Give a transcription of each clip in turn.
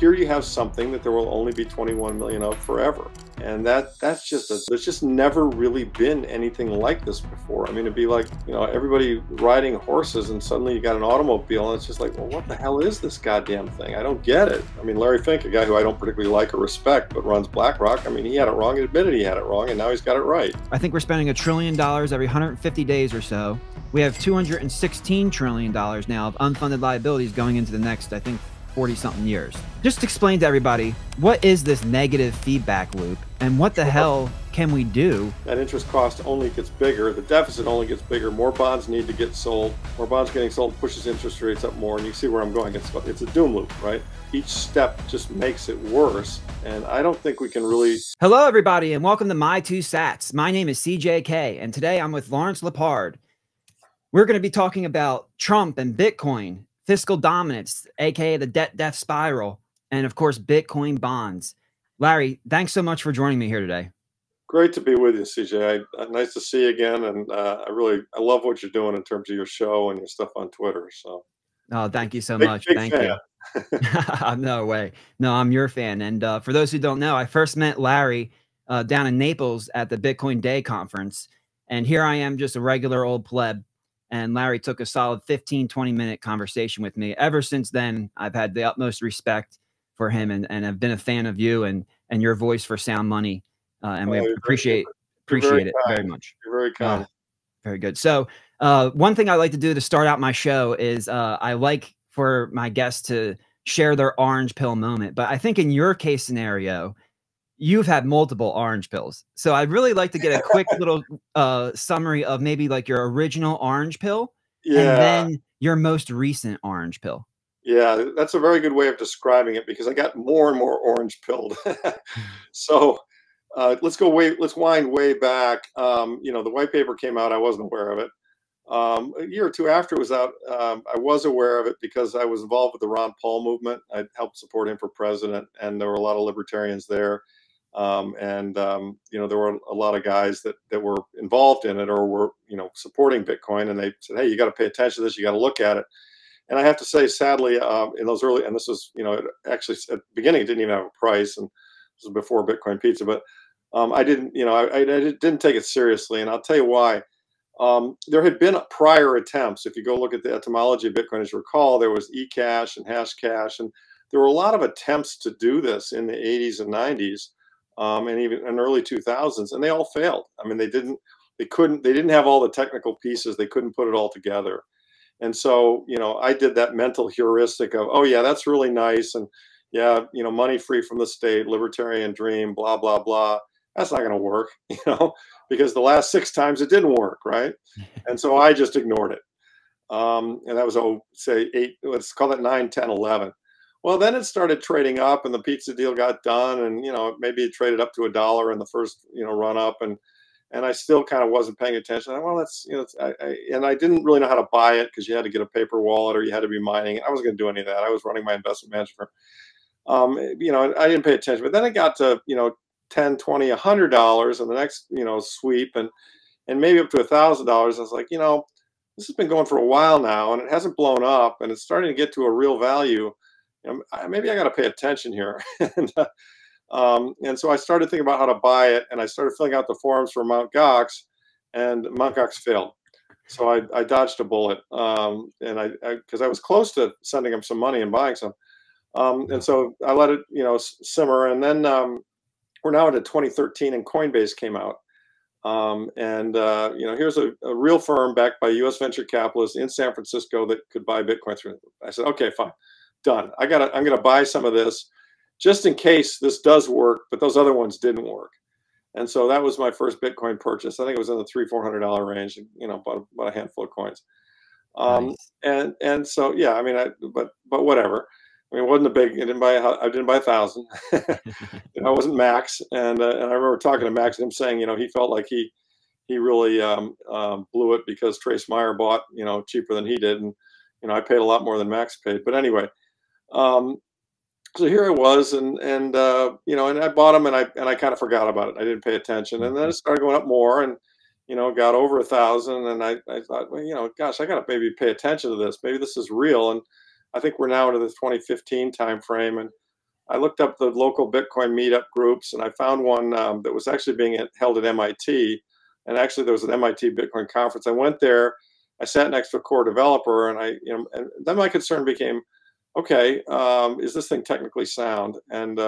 here you have something that there will only be 21 million of forever. And that's just there's just never really been anything like this before. I mean, it'd be like, everybody riding horses and suddenly you got an automobile and it's just like, well, what the hell is this goddamn thing? I don't get it. I mean, Larry Fink, a guy who I don't particularly like or respect, but runs BlackRock, I mean, he had it wrong, he admitted he had it wrong, and now he's got it right. I think we're spending $1 trillion every 150 days or so. We have $216 trillion now of unfunded liabilities going into the next, I think, 40-something years. Just explain to everybody, what is this negative feedback loop and what the hell can we do? That interest cost only gets bigger. The deficit only gets bigger. More bonds need to get sold. More bonds getting sold pushes interest rates up more. And you see where I'm going. It's a doom loop, right? Each step just makes it worse. And I don't think we can really... Hello, everybody, and welcome to My Two Sats. My name is CJK, and today I'm with Lawrence Lepard. We're going to be talking about Trump and Bitcoin, fiscal dominance, aka the debt spiral, and of course, Bitcoin bonds. Larry, thanks so much for joining me here today. Great to be with you, CJ. Nice to see you again, and I love what you're doing in terms of your show and your stuff on Twitter. So, oh, thank you so much. Big thank fan. You. No way. No, I'm your fan. And for those who don't know, I first met Larry down in Naples at the Bitcoin Day conference, and here I am, just a regular old pleb. And Larry took a solid 15-20-minute conversation with me. Ever since then, I've had the utmost respect for him and have been a fan of you and your voice for sound money. And we appreciate it very much. You're very kind. Very good. So one thing I like to do to start out my show is I like for my guests to share their orange pill moment. But I think in your case scenario, you've had multiple orange pills. So I'd really like to get a quick little summary of maybe like your original orange pill and then your most recent orange pill. Yeah, that's a very good way of describing it because I got more and more orange pilled. So let's wind way back. The white paper came out. I wasn't aware of it. A year or two after it was out, I was aware of it because I was involved with the Ron Paul movement. I helped support him for president, and there were a lot of libertarians there. There were a lot of guys that were involved in it or were, supporting Bitcoin. And they said, hey, you got to pay attention to this. You got to look at it. And I have to say, sadly, in those early, and this was, actually at the beginning, it didn't even have a price. And this was before Bitcoin Pizza, but I didn't, I didn't take it seriously. And I'll tell you why. There had been prior attempts. If you go look at the etymology of Bitcoin, as you recall, there was eCash and Hashcash. And there were a lot of attempts to do this in the 80s and 90s. And even in early 2000s, and they all failed. I mean, they didn't have all the technical pieces. They couldn't put it all together. And so, I did that mental heuristic of, oh yeah, that's really nice. And yeah, money free from the state, libertarian dream, blah, blah, blah. That's not going to work, because the last 6 times it didn't work. Right. And so I just ignored it. And that was, say 8, let's call it 9, 10, 11. Well, then it started trading up, and the pizza deal got done, and maybe it traded up to $1 in the first run up, and I still kind of wasn't paying attention. Well, that's and I didn't really know how to buy it because you had to get a paper wallet or you had to be mining. I wasn't going to do any of that. I was running my investment management firm. I didn't pay attention, but then it got to $10, $20, $100 in the next sweep, and maybe up to $1,000. I was like, this has been going for a while now, and it hasn't blown up, and it's starting to get to a real value. Maybe I got to pay attention here. And so I started thinking about how to buy it, and I started filling out the forms for Mt. Gox, and Mt. Gox failed. So I dodged a bullet, and because I was close to sending him some money and buying some. And so I let it, simmer. And then we're now into 2013, and Coinbase came out. Here's a real firm backed by U.S. venture capitalists in San Francisco that could buy Bitcoin through. I said, okay, fine. Done. I'm going to buy some of this just in case this does work, but those other ones didn't work. And so that was my first Bitcoin purchase. I think it was in the $300-$400 range, about a handful of coins. Nice. And so, yeah, I mean, but whatever. I mean, it wasn't a big, I didn't buy 1,000. I wasn't Max. And I remember talking to Max and him saying, he felt like he really blew it because Trace Meyer bought, cheaper than he did. And, I paid a lot more than Max paid. But anyway, so here I was, and I bought them, and I kind of forgot about it. I didn't pay attention, and then it started going up more, and got over 1,000, and I thought, well, gosh, I got to maybe pay attention to this. Maybe this is real. And I think we're now into the 2015 time frame, and I looked up the local Bitcoin meetup groups, and I found one that was actually being held at MIT. And actually, there was an MIT Bitcoin conference. I went there. I sat next to a core developer, and and then my concern became, okay, is this thing technically sound? And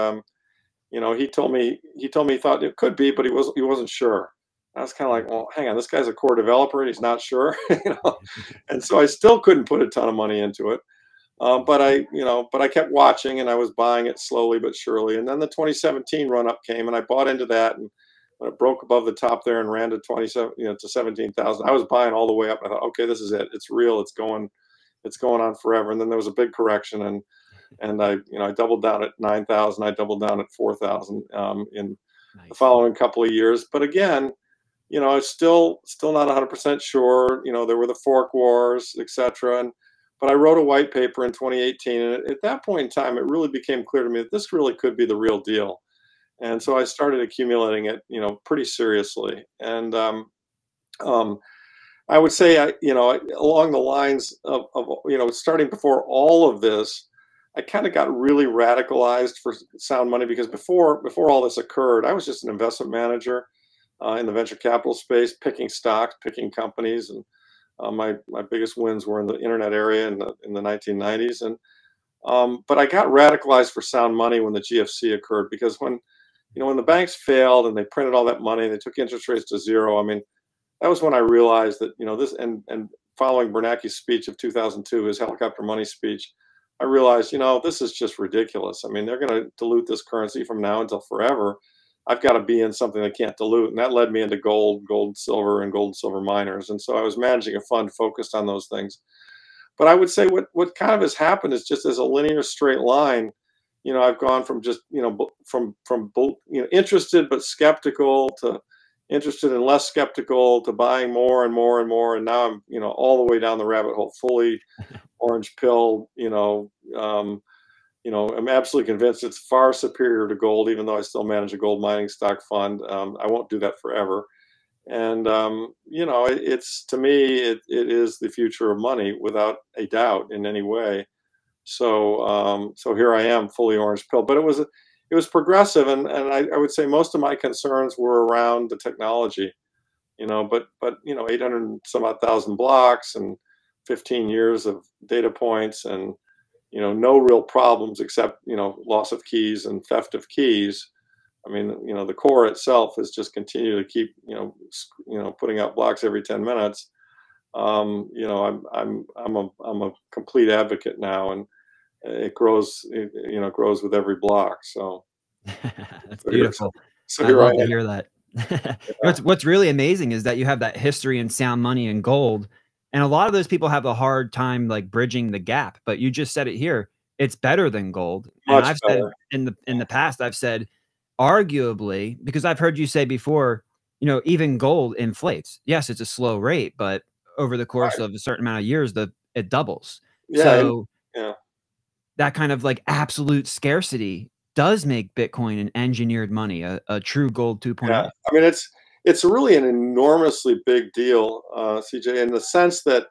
he told me he thought it could be, but he wasn't sure. I was kind of like, well, hang on, this guy's a core developer and he's not sure, And so I still couldn't put a ton of money into it. But I kept watching, and I was buying it slowly but surely. And then the 2017 run up came, and I bought into that. And when it broke above the top there and ran to 27, to 17,000, I was buying all the way up. And I thought, okay, this is it. It's real. It's going on forever. And then there was a big correction, and I doubled down at 9,000. I doubled down at 4,000 in the following couple of years. But again, it's still not 100% sure. There were the fork wars, etc. But I wrote a white paper in 2018, and at that point in time, it really became clear to me that this really could be the real deal. And so I started accumulating it, pretty seriously. And I would say, along the lines of starting before all of this, I kind of got really radicalized for sound money, because before all this occurred, I was just an investment manager in the venture capital space, picking stocks, picking companies, and my biggest wins were in the internet area in the 1990s. And but I got radicalized for sound money when the GFC occurred, because when the banks failed and they printed all that money, they took interest rates to zero. I mean, that was when I realized that this, and following Bernanke's speech of 2002, his helicopter money speech, I realized this is just ridiculous. I mean, they're going to dilute this currency from now until forever. I've got to be in something that can't dilute. And that led me into gold, silver, and gold and silver miners. And so I was managing a fund focused on those things. But I would say what kind of has happened is, just as a linear straight line, I've gone from just, from interested but skeptical, to interested and less skeptical, to buying more and more and more. And now I'm, all the way down the rabbit hole, fully orange pill, I'm absolutely convinced it's far superior to gold, even though I still manage a gold mining stock fund. I won't do that forever. And, it's, to me, it is the future of money without a doubt in any way. So, so here I am, fully orange pill, but it was progressive. And I would say most of my concerns were around the technology, but 800 and some odd thousand blocks and 15 years of data points, and no real problems except, loss of keys and theft of keys. I mean, the core itself has just continued to keep, putting out blocks every 10 minutes. I'm a complete advocate now, and it grows, grows with every block. So that's beautiful. So I love to hear that. What's really amazing is that you have that history in sound money and gold. And a lot of those people have a hard time like bridging the gap, but you just said it here. It's better than gold. And I've said in the past, I've said arguably, because I've heard you say before, even gold inflates. Yes, it's a slow rate, but over the course of a certain amount of years, it doubles. Yeah, so that kind of like absolute scarcity does make Bitcoin an engineered money, a true gold 2.0. Yeah, I mean, it's really an enormously big deal, CJ, in the sense that,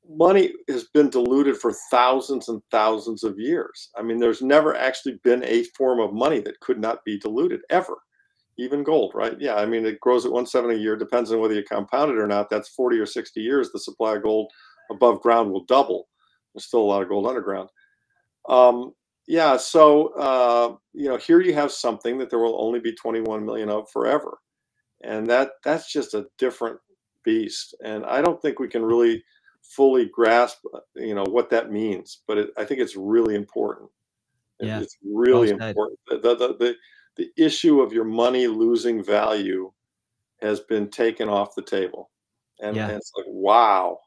money has been diluted for thousands and thousands of years. I mean, there's never actually been a form of money that could not be diluted, ever. Even gold, right? Yeah, I mean, it grows at 1/7 a year, depends on whether you compound it or not. That's 40 or 60 years. The supply of gold above ground will double. There's still a lot of gold underground. Yeah, so here you have something that there will only be 21 million of forever, and that's just a different beast. And I don't think we can really fully grasp, what that means. But I think it's really important. Yeah, It's really well said. important. The issue of your money losing value has been taken off the table, and it's like, wow,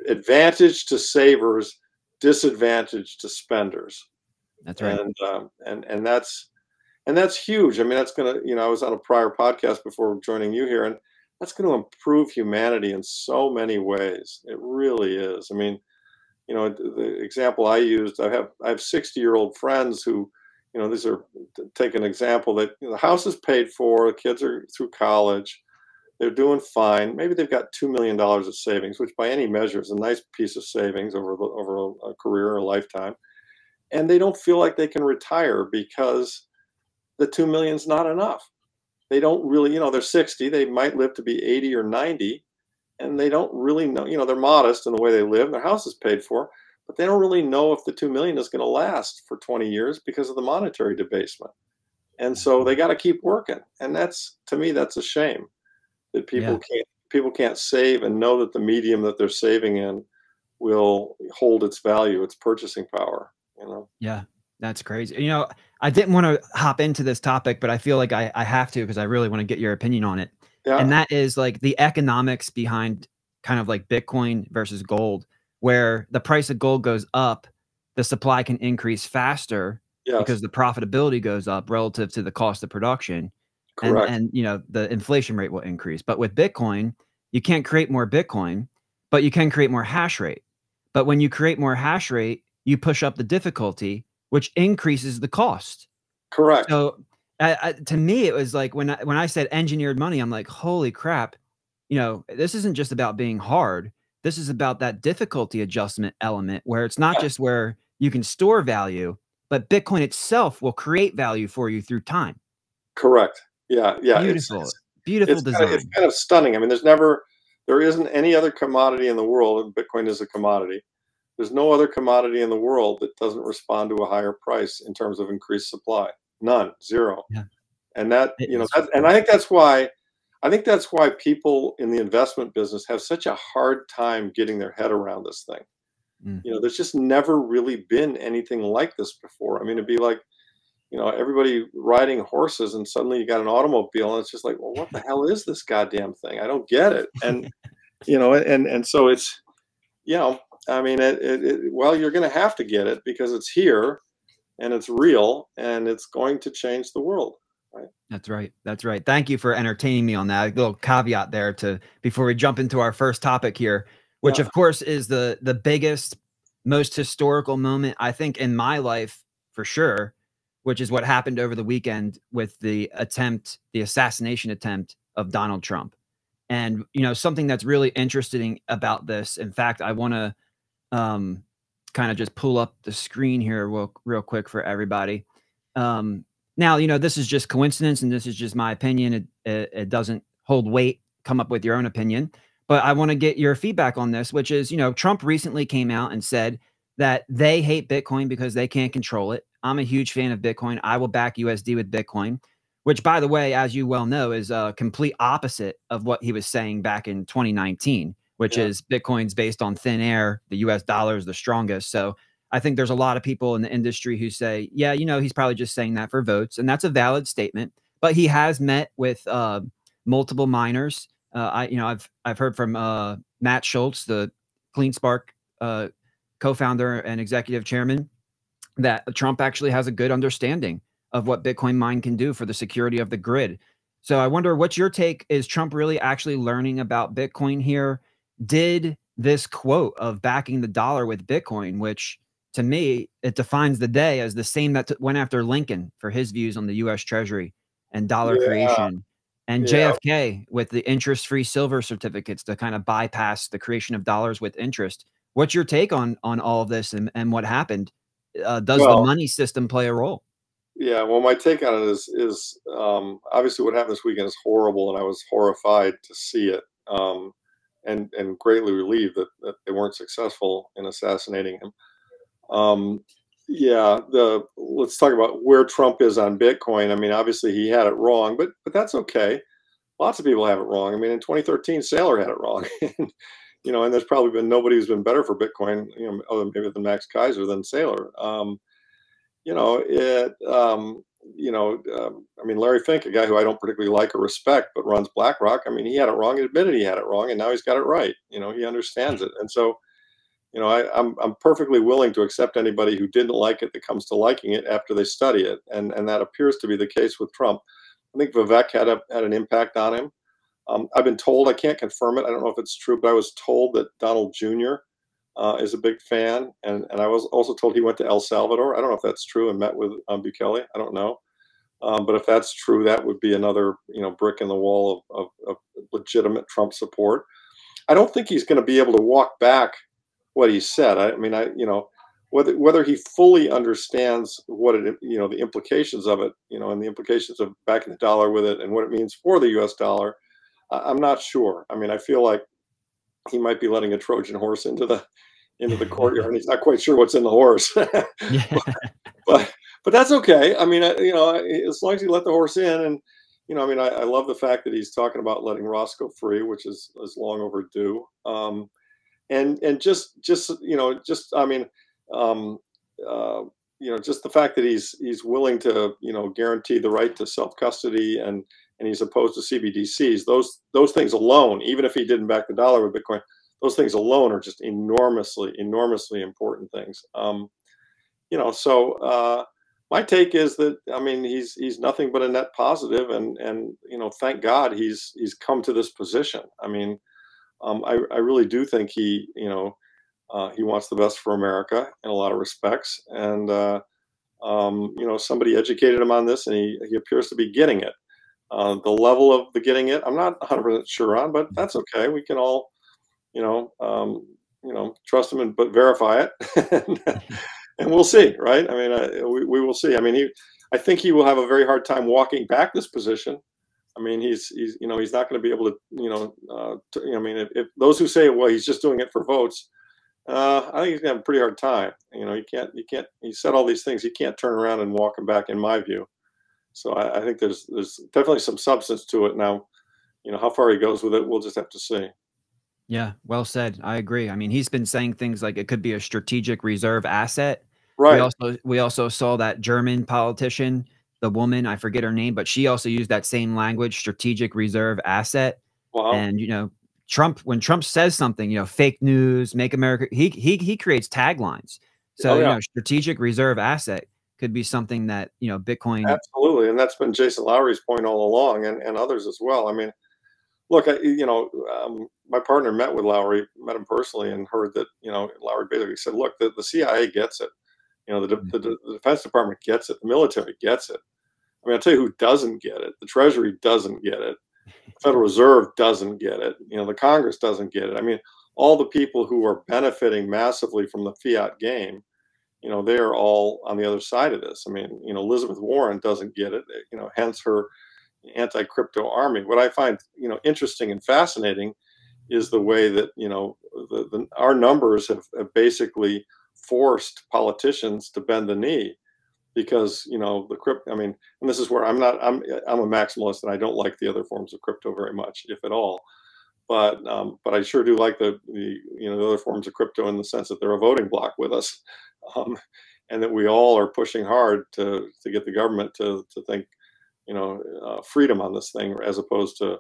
advantage to savers, disadvantage to spenders. That's right. And that's huge. I mean, that's gonna, I was on a prior podcast before joining you here, and that's going to improve humanity in so many ways. It really is. I mean, the example I used, I have 60-year-old friends who, these are, take an example that the house is paid for, the kids are through college, they're doing fine. Maybe they've got $2 million of savings, which by any measure is a nice piece of savings over a career or a lifetime. and they don't feel like they can retire because the 2 million is not enough. They don't really, they're 60, they might live to be 80 or 90, and they don't really know, they're modest in the way they live, their house is paid for, but they don't really know if the 2 million is going to last for 20 years because of the monetary debasement. And so they got to keep working. And that's, to me, that's a shame that Yeah. people can't save and know that the medium that they're saving in will hold its value, its purchasing power, Yeah. That's crazy. I didn't want to hop into this topic, but I feel like I have to because I really want to get your opinion on it. And Yeah. that is like the economics behind kind of like Bitcoin versus gold, where the price of gold goes up, the supply can increase faster Yes. because the profitability goes up relative to the cost of production. And Correct. the inflation rate will increase. But with Bitcoin, you can't create more Bitcoin, but you can create more hash rate. But when you create more hash rate, you push up the difficulty, which increases the cost. Correct. So, to me, it was like when I said engineered money, I'm like, holy crap! This isn't just about being hard. This is about that difficulty adjustment element, where it's not Yeah. just where you can store value, but Bitcoin itself will create value for you through time. Correct. Yeah. Yeah. Beautiful, beautiful It's design. kind of stunning. I mean, there isn't any other commodity in the world, and Bitcoin is a commodity. There's no other commodity in the world that doesn't respond to a higher price in terms of increased supply. None, zero. Yeah, And that, it is and cool. I think that's why people in the investment business have such a hard time getting their head around this thing. Mm. There's just never really been anything like this before. I mean, it'd be like, everybody riding horses and suddenly you got an automobile and it's just like, well, what the hell is this goddamn thing? I don't get it. And, and so it's, you know, I mean, well, you're going to have to get it because it's here and it's real and it's going to change the world. Right. That's right. That's right. Thank you for entertaining me on that. A little caveat there to before we jump into our first topic here, which Yeah. of course is the biggest, most historical moment I think in my life for sure, which is what happened over the weekend with the assassination attempt of Donald Trump. And something that's really interesting about this. In fact, I want to um, kind of just pull up the screen here real quick for everybody. Now, this is just coincidence and this is just my opinion. It doesn't hold weight. Come up with your own opinion. But I want to get your feedback on this, which is, Trump recently came out and said that they hate Bitcoin because they can't control it. I'm a huge fan of Bitcoin. I will back USD with Bitcoin, which, by the way, as you well know, is a complete opposite of what he was saying back in 2019, which Yeah. is Bitcoin's based on thin air. The US dollar is the strongest. So I think there's a lot of people in the industry who say, yeah, he's probably just saying that for votes. And that's a valid statement. But he has met with multiple miners. I've heard from Matt Schultz, the CleanSpark co-founder and executive chairman, that Trump actually has a good understanding of what Bitcoin mine can do for the security of the grid. So I wonder what's your take? Is Trump really actually learning about Bitcoin here? Did this quote of backing the dollar with Bitcoin, which to me, it defines the day as the same that went after Lincoln for his views on the US Treasury and dollar Yeah. creation, and Yeah. JFK with the interest-free silver certificates to kind of bypass the creation of dollars with interest. What's your take on all of this and what happened? Does the Well, money system play a role? yeah. Well, my take on it is obviously what happened this weekend is horrible, and I was horrified to see it, and greatly relieved that they weren't successful in assassinating him. Um, yeah, let's talk about where Trump is on Bitcoin. I mean, obviously he had it wrong, but that's okay. Lots of people have it wrong. I mean, in 2013, Saylor had it wrong, and there's probably been nobody who's been better for Bitcoin, other maybe than Max Kaiser than Saylor. You know, it, I mean, Larry Fink, a guy who I don't particularly like or respect, but runs BlackRock. I mean, he had it wrong. He admitted he had it wrong, and now he's got it right. He understands it, and so I'm perfectly willing to accept anybody who didn't like it that comes to liking it after they study it, and that appears to be the case with Trump. I think Vivek had an impact on him. I've been told, I can't confirm it. I don't know if it's true, but I was told that Donald Jr. Is a big fan, and I was also told he went to El Salvador. I don't know if that's true and met with Bukele. I don't know, but if that's true, that would be another brick in the wall of legitimate Trump support. I don't think he's going to be able to walk back what he said. I mean, whether he fully understands what it, the implications of it, and the implications of backing the dollar with it and what it means for the U.S. dollar. I'm not sure. I mean, I feel like he might be letting a Trojan horse into the courtyard, and he's not quite sure what's in the horse. Yeah. but but that's okay. I mean, as long as you let the horse in, and I mean, I love the fact that he's talking about letting Ross go free, which is long overdue. And just I mean, um, uh, just the fact that he's willing to guarantee the right to self custody, and he's opposed to CBDCs. Those things alone, even if he didn't back the dollar with Bitcoin, those things alone are just enormously important things. So my take is that, I mean, he's nothing but a net positive, and thank God he's come to this position. I mean, I really do think he wants the best for America in a lot of respects, and somebody educated him on this, and he appears to be getting it. The level of the getting it, I'm not 100% sure on, but that's okay. We can all, trust him but verify it, and we'll see, right? I mean, we will see. I mean, I think he will have a very hard time walking back this position. I mean, he's not going to be able to, I mean, if those who say, well, he's just doing it for votes, I think he's going to have a pretty hard time. He can't, he said all these things. He can't turn around and walk him back, in my view. So I think there's definitely some substance to it. Now, how far he goes with it, we'll just have to see. Yeah, well said. I agree. I mean, he's been saying things like it could be a strategic reserve asset. Right. We also saw that German politician, the woman, I forget her name, but she also used that same language, strategic reserve asset. Wow. And Trump, when Trump says something, fake news, make America, he creates taglines. So, yeah. Strategic reserve asset could be something that, Bitcoin. Absolutely. And that's been Jason Lowery's point all along, and others as well. I mean, look, my partner met him personally, and heard that, Lowery basically said, look, the CIA gets it. The Defense Department gets it. The military gets it. I mean, I'll tell you who doesn't get it. The Treasury doesn't get it. The Federal Reserve doesn't get it. The Congress doesn't get it. I mean, all the people who are benefiting massively from the fiat game, they are all on the other side of this. I mean, Elizabeth Warren doesn't get it, hence her anti-crypto army. What I find, interesting and fascinating is the way that, our numbers have basically forced politicians to bend the knee, because, the crypto, I mean, and this is where I'm a maximalist, and I don't like the other forms of crypto very much, if at all. But I sure do like the other forms of crypto, in the sense that they're a voting bloc with us. And that we all are pushing hard to get the government to think, freedom on this thing, as opposed to,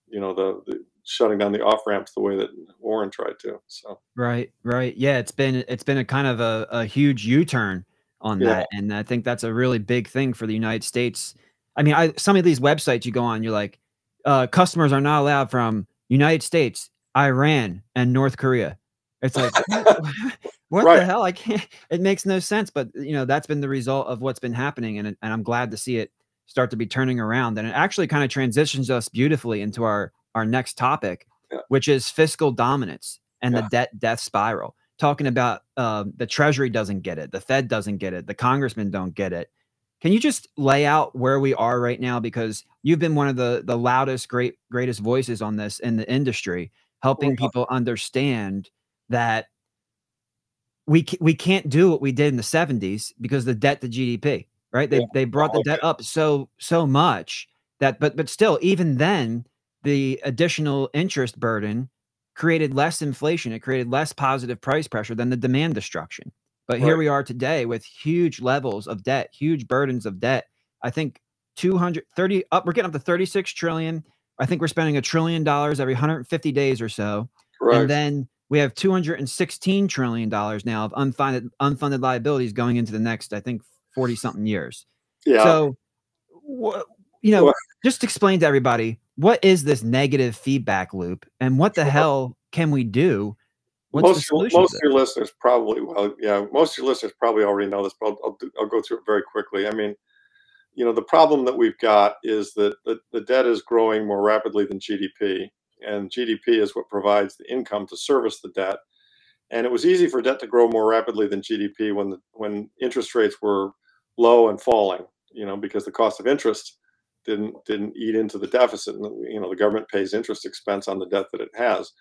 the shutting down the off ramps the way that Warren tried to. So Right. Yeah, it's been a kind of a huge U-turn on yeah, that, and I think that's a really big thing for the United States. I mean, some of these websites you go on, you're like, customers are not allowed from United States, Iran, and North Korea. It's like, what right. the hell? I can't. It makes no sense. But that's been the result of what's been happening, and I'm glad to see it start to be turning around. And it actually kind of transitions us beautifully into our next topic, Yeah. which is fiscal dominance and Yeah. the death spiral. Talking about the Treasury doesn't get it, the Fed doesn't get it, the congressmen don't get it. Can you just lay out where we are right now? Because you've been one of the loudest, greatest voices on this in the industry, helping people understand that we can't do what we did in the 70s because the debt to GDP, right? They brought the debt up so much that, but still, even then, the additional interest burden created less inflation. It created less positive price pressure than the demand destruction. But here we are today with huge levels of debt, huge burdens of debt. I think 230 up, we're getting up to 36 trillion. I think we're spending $1 trillion every 150 days or so. Correct. And then we have $216 trillion now of unfunded liabilities going into the next, I think, 40 something years. Yeah. So, just explain to everybody, what is this negative feedback loop, and what the hell can we do? Most of your listeners probably, most of your listeners probably already know this, but I'll go through it very quickly. I mean, the problem that we've got is that the debt is growing more rapidly than GDP, and GDP is what provides the income to service the debt. And it was easy for debt to grow more rapidly than GDP when interest rates were low and falling, because the cost of interest didn't eat into the deficit. And, the government pays interest expense on the debt that it has.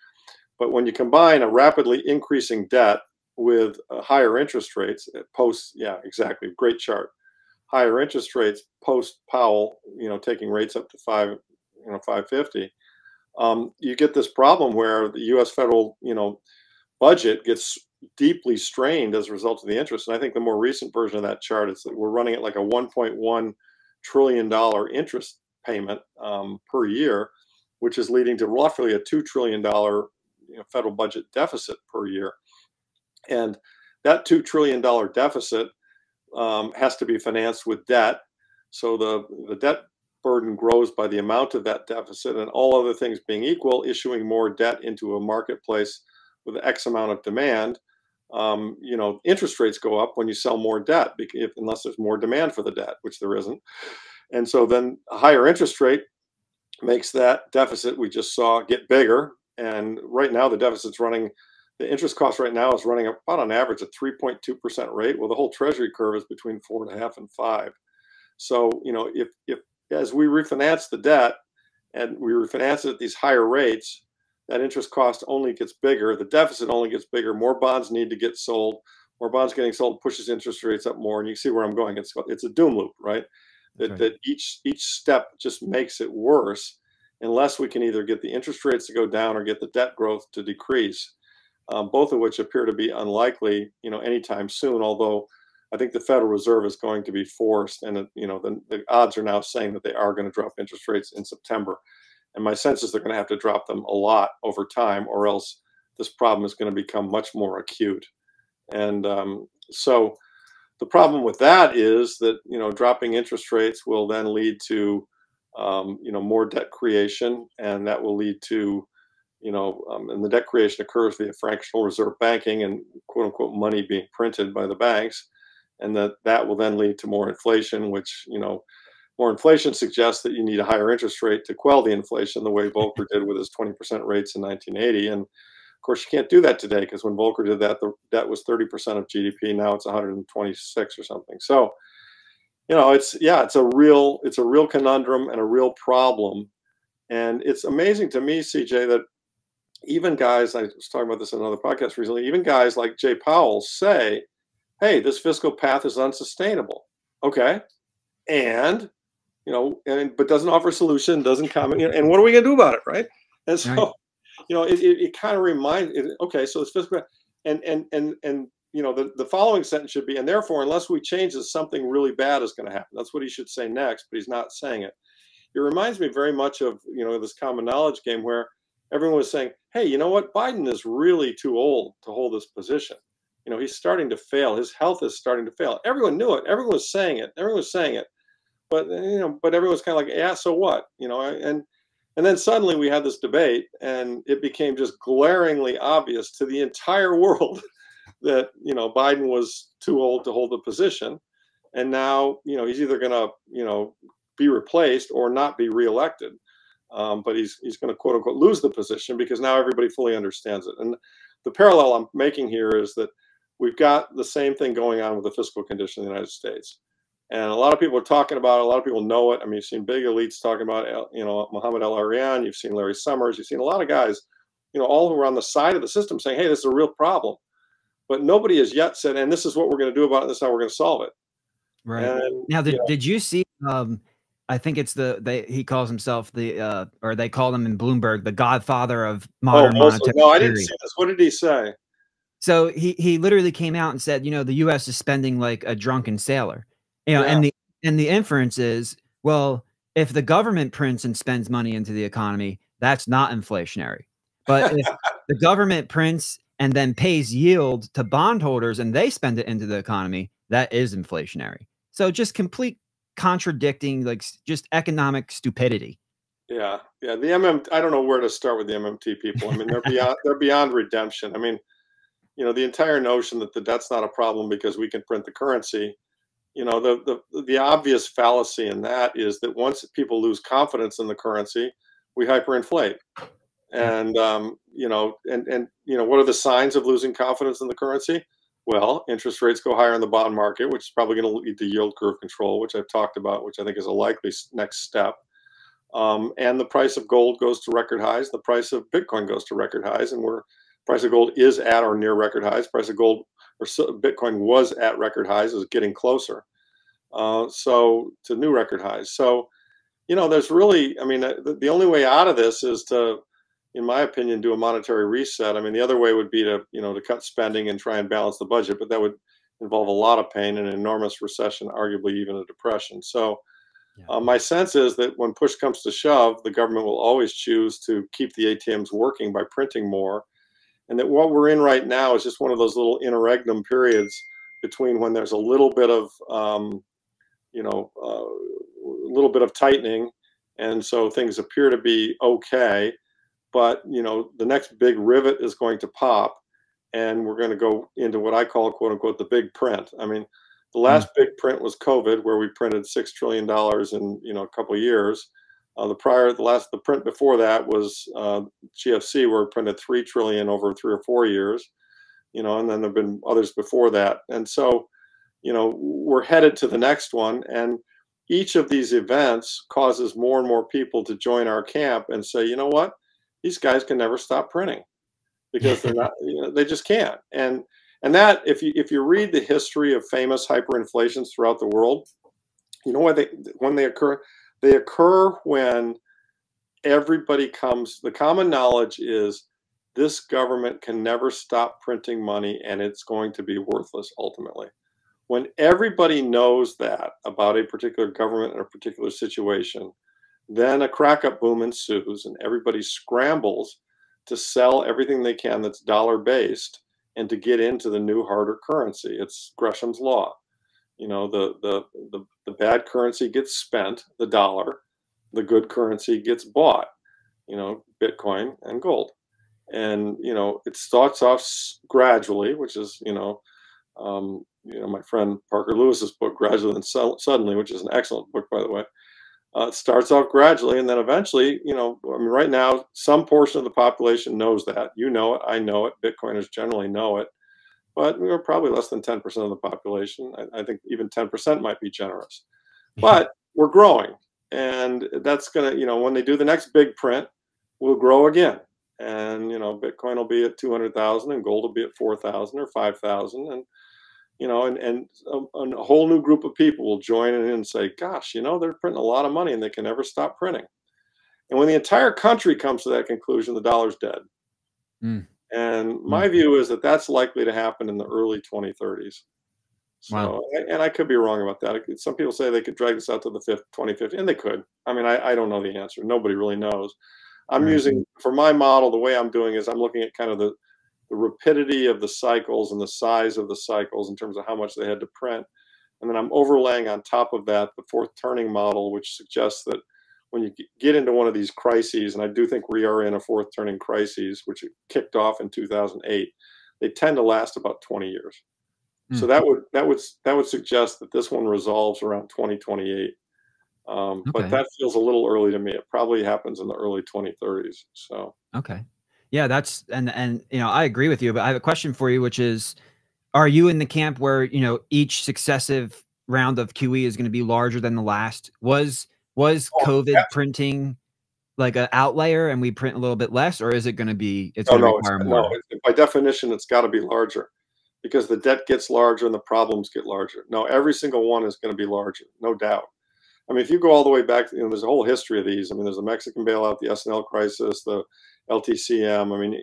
But when you combine a rapidly increasing debt with higher interest rates exactly, great chart. Higher interest rates post Powell, taking rates up to 550. You get this problem where the U.S. federal, budget gets deeply strained as a result of the interest. And I think the more recent version of that chart is that we're running at like a $1.1 trillion interest payment per year, which is leading to roughly a $2 trillion federal budget deficit per year. And that $2 trillion deficit has to be financed with debt. So the debt burden grows by the amount of that deficit, and all other things being equal, issuing more debt into a marketplace with X amount of demand, interest rates go up when you sell more debt, unless there's more demand for the debt, which there isn't. And so then a higher interest rate makes that deficit we just saw get bigger. And right now the interest cost right now is running about on average a 3.2% rate. Well, the whole treasury curve is between 4.5 and 5. So, if as we refinance the debt and we refinance it at these higher rates, that interest cost only gets bigger. The deficit only gets bigger. More bonds need to get sold. More bonds getting sold pushes interest rates up more. And you see where I'm going. It's a doom loop, right? That each step just makes it worse unless we can either get the interest rates to go down or get the debt growth to decrease, both of which appear to be unlikely, anytime soon. Although I think the Federal Reserve is going to be forced, and the odds are now saying that they are going to drop interest rates in September. And my sense is they're going to have to drop them a lot over time, or else this problem is going to become much more acute. And so the problem with that is that dropping interest rates will then lead to more debt creation, and that will lead to and the debt creation occurs via fractional reserve banking and quote unquote money being printed by the banks. And that will then lead to more inflation, which, more inflation suggests that you need a higher interest rate to quell the inflation, the way Volcker did with his 20% rates in 1980. And of course, you can't do that today, because when Volcker did that, the debt was 30% of GDP. Now it's 126 or something. So, it's a real conundrum and a real problem. And it's amazing to me, CJ, that even guys, I was talking about this in another podcast recently, even guys like Jay Powell say, hey, this fiscal path is unsustainable. Okay. And, but doesn't offer a solution, doesn't comment, and what are we going to do about it? Right. And so, it kind of reminds, okay, so it's fiscal, and the following sentence should be, and therefore, unless we change this, something really bad is going to happen. That's what he should say next, but he's not saying it. It reminds me very much of, this common knowledge game where everyone was saying, hey, you know what? Biden is really too old to hold this position. He's starting to fail. His health is starting to fail. Everyone knew it. Everyone was saying it. But, but everyone's kind of like, yeah, so what? And then suddenly we had this debate, and it became just glaringly obvious to the entire world that, Biden was too old to hold the position. And now, he's either going to, be replaced or not be reelected. But he's going to, quote unquote, lose the position, because now everybody fully understands it. And the parallel I'm making here is that we've got the same thing going on with the fiscal condition in the United States. And a lot of people are talking about it. A lot of people know it. I mean, you've seen big elites talking about it, Mohammed El-Arian, you've seen Larry Summers, you've seen a lot of guys, all who are on the side of the system saying, hey, this is a real problem. But nobody has yet said, and this is what we're going to do about it, and this is how we're going to solve it. Right. And, now, did you see, I think it's he calls himself or they call him in Bloomberg, the Godfather of Modern Mon. No, I didn't see this. What did he say? So he literally came out and said, the U.S. is spending like a drunken sailor, and the inference is, well, if the government prints and spends money into the economy, that's not inflationary. But if the government prints and then pays yield to bondholders and they spend it into the economy, that is inflationary. So just complete contradicting, like, just economic stupidity. Yeah. The I don't know where to start with the MMT people. I mean, they're beyond redemption. I mean, the entire notion that the debt's not a problem because we can print the currency, the obvious fallacy in that is that once people lose confidence in the currency, we hyperinflate. Yeah. And what are the signs of losing confidence in the currency? Well, interest rates go higher in the bond market, which is probably going to lead to yield curve control, which I've talked about, which I think is a likely next step. And the price of gold goes to record highs. The price of Bitcoin goes to record highs, and where price of gold is at or near record highs. Price of gold or Bitcoin was at record highs, is getting closer. So to new record highs. So there's really, I mean, the only way out of this is to, in my opinion, do a monetary reset. I mean, the other way would be to cut spending and try and balance the budget, but that would involve a lot of pain and an enormous recession, arguably even a depression. So Yeah. my sense is that when push comes to shove, the government will always choose to keep the ATMs working by printing more. And that what we're in right now is just one of those little interregnum periods between when there's a little bit of, a little bit of tightening. And so things appear to be okay. But, the next big rivet is going to pop. And we're going to go into what I call, quote unquote, the big print. I mean, the last big print was COVID, where we printed $6 trillion in a couple of years. The print before that was GFC, where we printed $3 trillion over 3 or 4 years. And then there've been others before that. And so, we're headed to the next one. And each of these events causes more and more people to join our camp and say, you know what, these guys can never stop printing, because they're not, they just can't. And that, if you read the history of famous hyperinflations throughout the world, when they occur when the common knowledge is this government can never stop printing money and it's going to be worthless ultimately. When everybody knows that about a particular government in a particular situation, then a crack up boom ensues and everybody scrambles to sell everything they can that's dollar based and to get into the new harder currency. It's Gresham's law. The bad currency gets spent, the dollar, the good currency gets bought, Bitcoin and gold. And, it starts off gradually, which is, my friend Parker Lewis's book, Gradually and Suddenly, which is an excellent book, by the way. It starts off gradually, and then eventually, right now, some portion of the population knows that. You know it, I know it, Bitcoiners generally know it, but we're probably less than 10% of the population. I think even 10% might be generous, but we're growing, and that's gonna, when they do the next big print, we'll grow again, and Bitcoin will be at 200,000, and gold will be at 4,000 or 5,000, and a whole new group of people will join in and say, gosh, they're printing a lot of money and they can never stop printing. And when the entire country comes to that conclusion, the dollar's dead. And my view is that that's likely to happen in the early 2030s. So, Wow. and I could be wrong about that. Some people say they could drag this out to the 2050, and they could. I mean, I don't know the answer. Nobody really knows. I'm using, for my model, the way I'm doing is I'm looking at kind of the rapidity of the cycles and the size of the cycles in terms of how much they had to print. And then I'm overlaying on top of that the fourth turning model, which suggests that when you get into one of these crises, and I do think we are in a fourth turning crisis, which kicked off in 2008, they tend to last about 20 years. So that would suggest that this one resolves around 2028. But that feels a little early to me. It probably happens in the early 2030s. So Okay. Yeah, that's and I agree with you, but I have a question for you, which is, are you in the camp where, each successive round of QE is going to be larger than the last? Was COVID printing like an outlier and we print a little bit less, or is it going to be, going to require more? By definition, it's got to be larger, because the debt gets larger and the problems get larger. No, every single one is going to be larger, no doubt. I mean, if you go all the way back, there's a whole history of these. I mean, there's the Mexican bailout, the S&L crisis, the LTCM. I mean,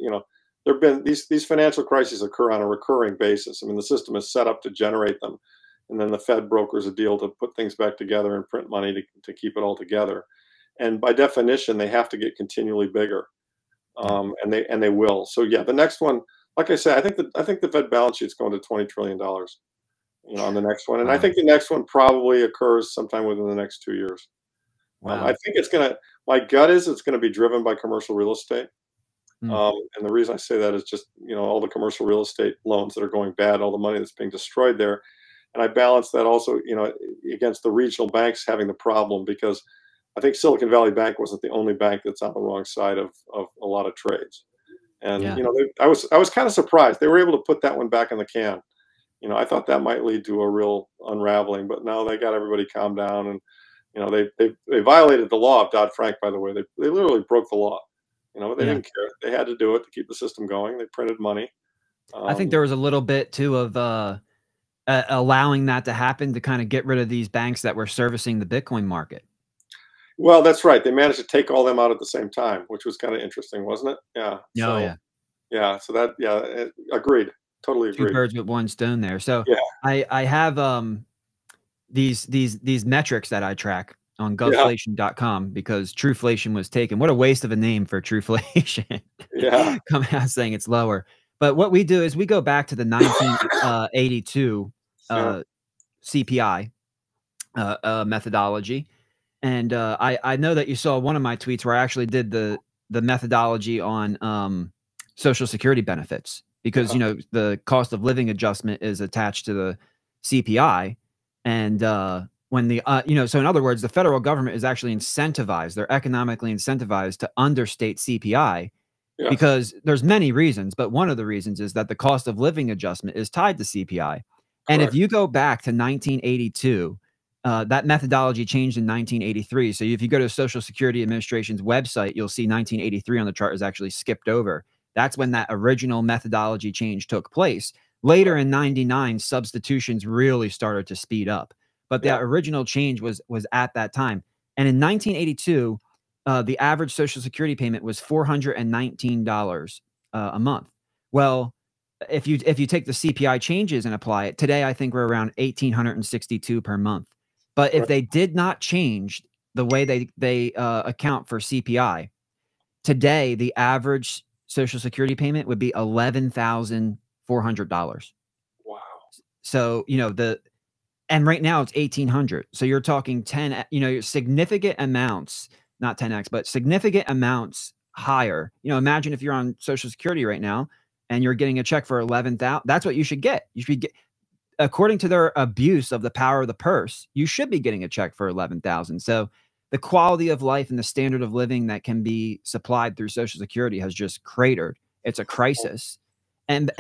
there've been these financial crises occur on a recurring basis. I mean, the system is set up to generate them, and then the Fed brokers a deal to put things back together and print money to keep it all together. And by definition, they have to get continually bigger, and they will. So yeah, the next one, like I say, I think the Fed balance sheet's going to $20 trillion. On the next one. And I think the next one probably occurs sometime within the next 2 years. I think my gut is it's going to be driven by commercial real estate. And the reason I say that is just, all the commercial real estate loans that are going bad, all the money that's being destroyed there. And I balance that also, against the regional banks having the problem, because I think Silicon Valley Bank wasn't the only bank that's on the wrong side of a lot of trades. And Yeah. I was kind of surprised they were able to put that one back in the can. I thought that might lead to a real unraveling, but no, they got everybody calmed down, and they violated the law of Dodd-Frank. By the way, they literally broke the law. They Yeah. didn't care. They had to do it to keep the system going. They printed money. I think there was a little bit too of allowing that to happen to kind of get rid of these banks that were servicing the Bitcoin market. Well, that's right. They managed to take all them out at the same time, which was kind of interesting, wasn't it? Yeah. Oh, So, yeah. yeah. So agreed. Totally Two agreed. birds with one stone there. So Yeah. I have these metrics that I track on govflation.com because Trueflation was taken. What a waste of a name for Trueflation. Yeah. Coming out saying it's lower. But what we do is we go back to the 1982 CPI methodology. And I know that you saw one of my tweets where I actually did the methodology on Social Security benefits because, the cost of living adjustment is attached to the CPI. And when so in other words, the federal government is actually incentivized. They're economically incentivized to understate CPI. Yes. Because there's many reasons, but one of the reasons is that the cost of living adjustment is tied to CPI. Correct. And if you go back to 1982, that methodology changed in 1983. So if you go to Social Security Administration's website, you'll see 1983 on the chart is actually skipped over. That's when that original methodology change took place. Later in 99, substitutions really started to speed up. But that original change was at that time. And in 1982, the average Social Security payment was $419 a month. Well, if you take the CPI changes and apply it today, I think we're around $1,862 per month. But if they did not change the way they account for CPI, today the average Social Security payment would be $11,400. Wow! So and right now it's $1,800. So you're talking significant amounts. Not 10x, but significant amounts higher. Imagine if you're on Social Security right now and you're getting a check for $11,000. That's what you should get. You should get, according to their abuse of the power of the purse, you should be getting a check for $11,000. So the quality of life and the standard of living that can be supplied through Social Security has just cratered. It's a crisis. And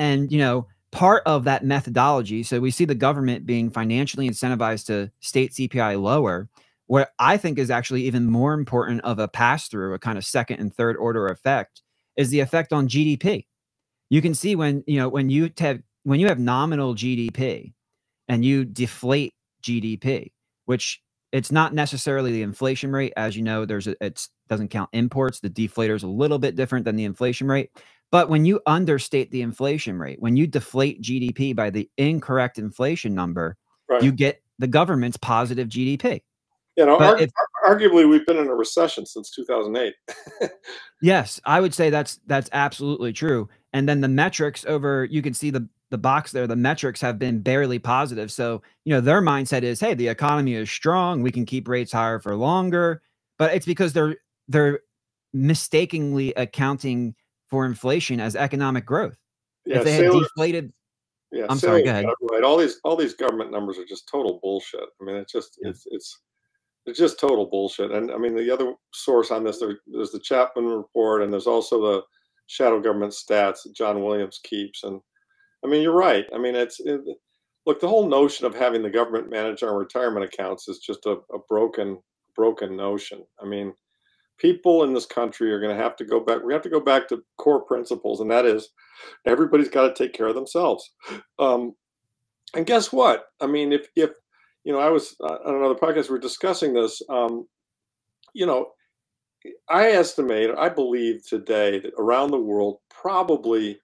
part of that methodology, so we see the government being financially incentivized to state CPI lower. What I think is actually even more important of a pass-through, a kind of second and third order effect, is the effect on GDP. You can see when you have nominal GDP and you deflate GDP, which it's not necessarily the inflation rate, as you know, it doesn't count imports. The deflator is a little bit different than the inflation rate. But when you understate the inflation rate, when you deflate GDP by the incorrect inflation number, you get the government's positive GDP. Arguably, we've been in a recession since 2008. Yes, I would say that's absolutely true. And then the metrics you can see the box there, the metrics have been barely positive. So, their mindset is, hey, the economy is strong. We can keep rates higher for longer. But it's because they're mistakenly accounting for inflation as economic growth. Yeah, if they had deflated. Yeah, I'm sorry, go ahead. Right. All these government numbers are just total bullshit. I mean, it's just it's just total bullshit. And I mean, the other source on this, there's the Chapman report, and there's also the shadow government stats that John Williams keeps. And I mean, you're right. I mean, look, the whole notion of having the government manage our retirement accounts is just a broken notion. I mean, people in this country are going to have to go back. We have to go back to core principles, and that is everybody's got to take care of themselves. And guess what? I mean, if I was on another podcast, we were discussing this. I believe today that around the world, probably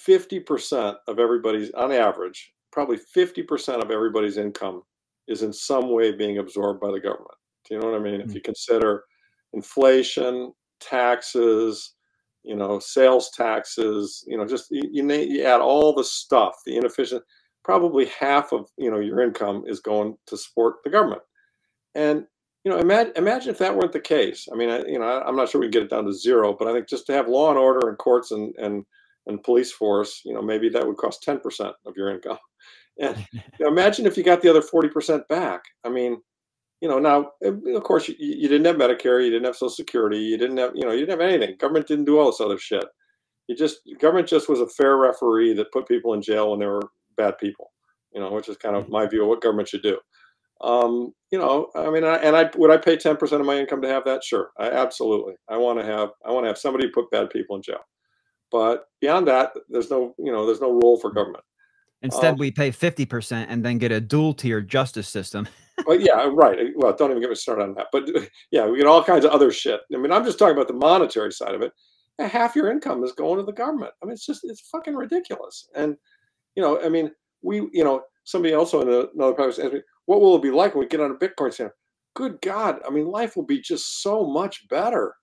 50% of everybody's, on average, probably 50% of everybody's income is in some way being absorbed by the government. Do you know what I mean? If you consider inflation, taxes, sales taxes, just you add all the stuff, the inefficient. Probably half of your income is going to support the government, and imagine if that weren't the case. I mean, I'm not sure we can get it down to zero, but I think just to have law and order and courts and police force, maybe that would cost 10% of your income. And imagine if you got the other 40% back. I mean, Now, of course, you didn't have Medicare, you didn't have Social Security, you didn't have, you didn't have anything. Government didn't do all this other shit. Government just was a fair referee that put people in jail when they were bad people, which is kind of my view of what government should do. I mean, would I pay 10% of my income to have that? Sure. Absolutely. I want to have somebody put bad people in jail. But beyond that, there's no role for government. Instead, we pay 50% and then get a dual tier justice system. But yeah, right. Well, don't even get me started on that. But yeah, we get all kinds of other shit. I mean, I'm just talking about the monetary side of it. Half your income is going to the government. I mean, it's fucking ridiculous. And, I mean, somebody also in another podcast asked me, what will it be like when we get on a Bitcoin standard? Good God. I mean, life will be just so much better.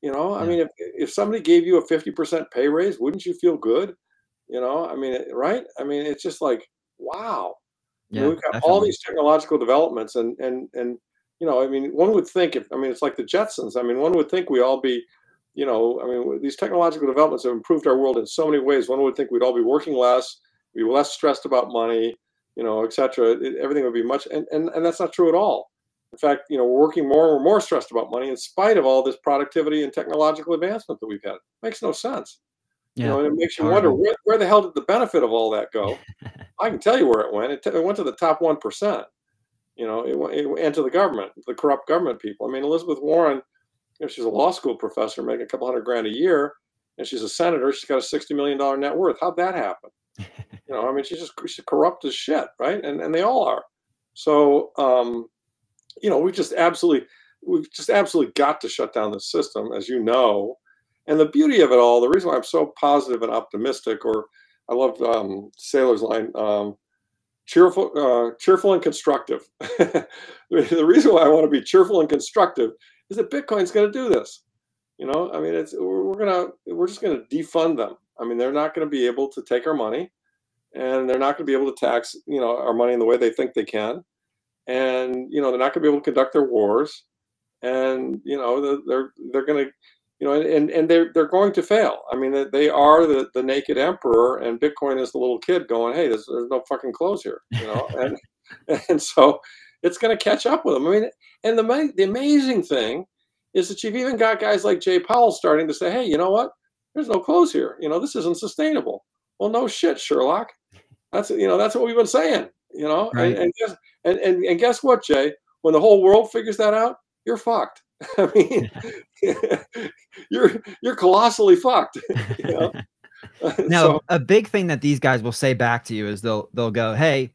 I mean, if somebody gave you a 50% pay raise, wouldn't you feel good? I mean, right? I mean, it's just like, wow. Yeah, We've got definitely. all these technological developments and I mean, one would think it's like the Jetsons. I mean, one would think we all be, I mean, these technological developments have improved our world in so many ways. One would think we'd all be working less, be less stressed about money, et cetera. Everything would be much, and that's not true at all. In fact, we're working more and we're more stressed about money in spite of all this productivity and technological advancement that we've had. Makes no sense. Yeah, And it makes you wonder where the hell did the benefit of all that go? I can tell you where it went. It went to the top 1%. It went to the government, the corrupt government people. I mean, Elizabeth Warren, she's a law school professor making a couple $100,000 a year, and she's a senator. She's got a $60 million net worth. How'd that happen? I mean, she's corrupt as shit, right? And they all are. So, we've just absolutely got to shut down the system, as you know. And the beauty of it all, the reason why I'm so positive and optimistic, or I love Sailor's line, cheerful and constructive. The reason why I want to be cheerful and constructive is that Bitcoin's going to do this. I mean, we're just going to defund them. I mean, they're not going to be able to take our money, and they're not going to be able to tax, our money in the way they think they can. And, they're not going to be able to conduct their wars. And, they're going to, and they're going to fail. I mean, they are the naked emperor, and Bitcoin is the little kid going, hey, there's no fucking clothes here, and so it's going to catch up with them. I mean, and the amazing thing is that you've even got guys like Jay Powell starting to say, hey, you know what? There's no clothes here. This isn't sustainable. Well, no shit, Sherlock. That's what we've been saying. Right. And guess what, Jay? When the whole world figures that out, you're fucked. I mean, you're colossally fucked. Now, So, a big thing that these guys will say back to you is they'll go, "Hey,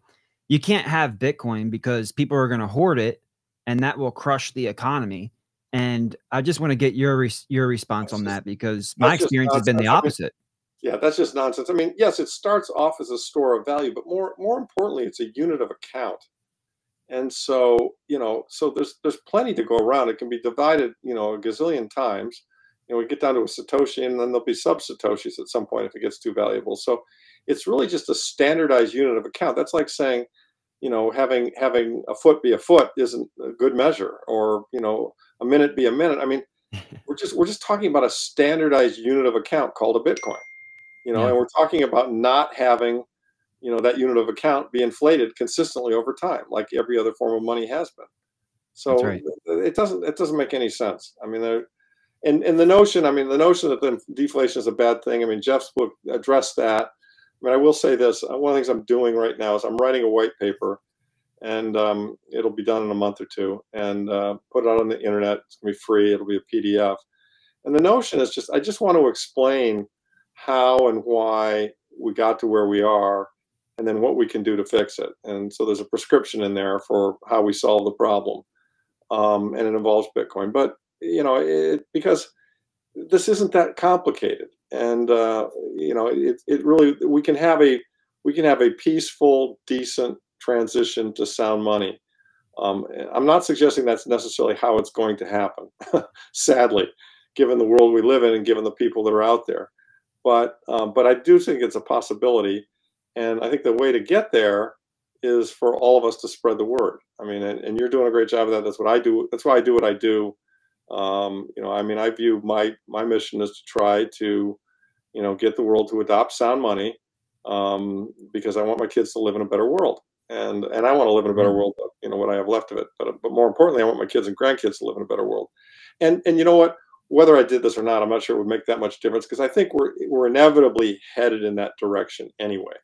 you can't have Bitcoin because people are going to hoard it, and that will crush the economy." And I just want to get your response on that, because my experience has been the opposite. Yeah, that's just nonsense. I mean, yes, it starts off as a store of value, but more importantly, it's a unit of account. And so, so there's plenty to go around. It can be divided, a gazillion times. We get down to a Satoshi, and then there'll be sub-Satoshis at some point if it gets too valuable. So it's really just a standardized unit of account. That's like saying, having a foot be a foot isn't a good measure, or, a minute be a minute. I mean, we're just talking about a standardized unit of account called a Bitcoin, Yeah. and we're talking about not having that unit of account be inflated consistently over time, like every other form of money has been. So That's right. it doesn't make any sense. I mean, and the notion that deflation is a bad thing. I mean, Jeff's book addressed that. I mean, I will say this: one of the things I'm doing right now is I'm writing a white paper, and it'll be done in a month or two, and put it out on the internet. It's gonna be free. It'll be a PDF. And the notion is I just want to explain how and why we got to where we are, and then what we can do to fix it. And so there's a prescription in there for how we solve the problem, and it involves Bitcoin. But because this isn't that complicated, and it really we can have a peaceful, decent transition to sound money. I'm not suggesting that's necessarily how it's going to happen, sadly, given the world we live in and given the people that are out there. But I do think it's a possibility. And I think the way to get there is for all of us to spread the word. I mean, and you're doing a great job of that. That's what I do. That's why I do what I do. I mean, I view my mission is to try to, get the world to adopt sound money, because I want my kids to live in a better world. and I want to live in a better world, you know, what I have left of it. But more importantly, I want my kids and grandkids to live in a better world. And you know what? Whether I did this or not, I'm not sure it would make that much difference because I think we're inevitably headed in that direction anyway.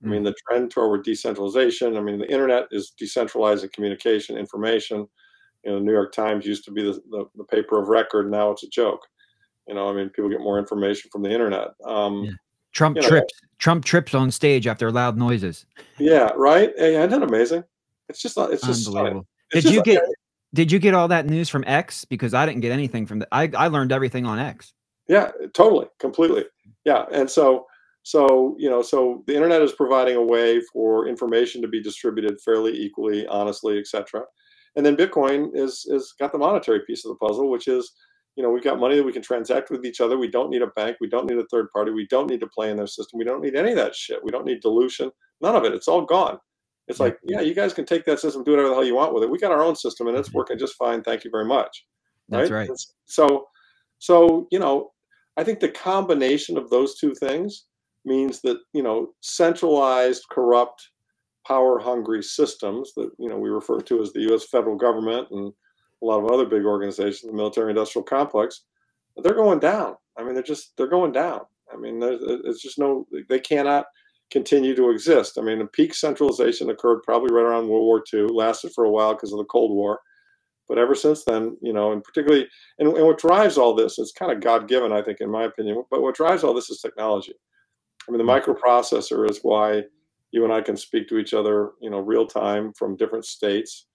I mean, Mm. the trend toward decentralization. I mean, the internet is decentralizing communication, information. You know, the New York Times used to be the paper of record. Now it's a joke. You know, I mean, people get more information from the internet. Yeah. Trump You know, trips. Trump trips on stage after loud noises. yeah, right. Hey, isn't that amazing? It's just not. It's just stunning. Unbelievable. It's just Did you get all that news from X? Because I didn't get anything from the I learned everything on X. yeah, totally, completely. Yeah, and so you know, so the internet is providing a way for information to be distributed fairly equally, honestly, etc. And then Bitcoin is got the monetary piece of the puzzle, which is, you know, we've got money that we can transact with each other. We don't need a bank. We don't need a third party. We don't need to play in their system. We don't need any of that shit. We don't need dilution. None of it. It's all gone. It's Yeah. like, yeah, you guys can take that system, do whatever the hell you want with it. We got our own system, and it's Mhm. working just fine. Thank you very much. That's Right. right. So you know, I think the combination of those two things means that, you know, centralized, corrupt, power-hungry systems that, you know, we refer to as the U.S. federal government and a lot of other big organizations, the military-industrial complex, they're going down. I mean, they're going down. I mean, it's just they cannot continue to exist. I mean, the peak centralization occurred probably right around World War II, lasted for a while because of the Cold War. But ever since then, you know, and particularly, and what drives all this is kind of God-given, I think, in my opinion. But what drives all this is technology. I mean, the Mm. microprocessor is why you and I can speak to each other, you know, real time from different states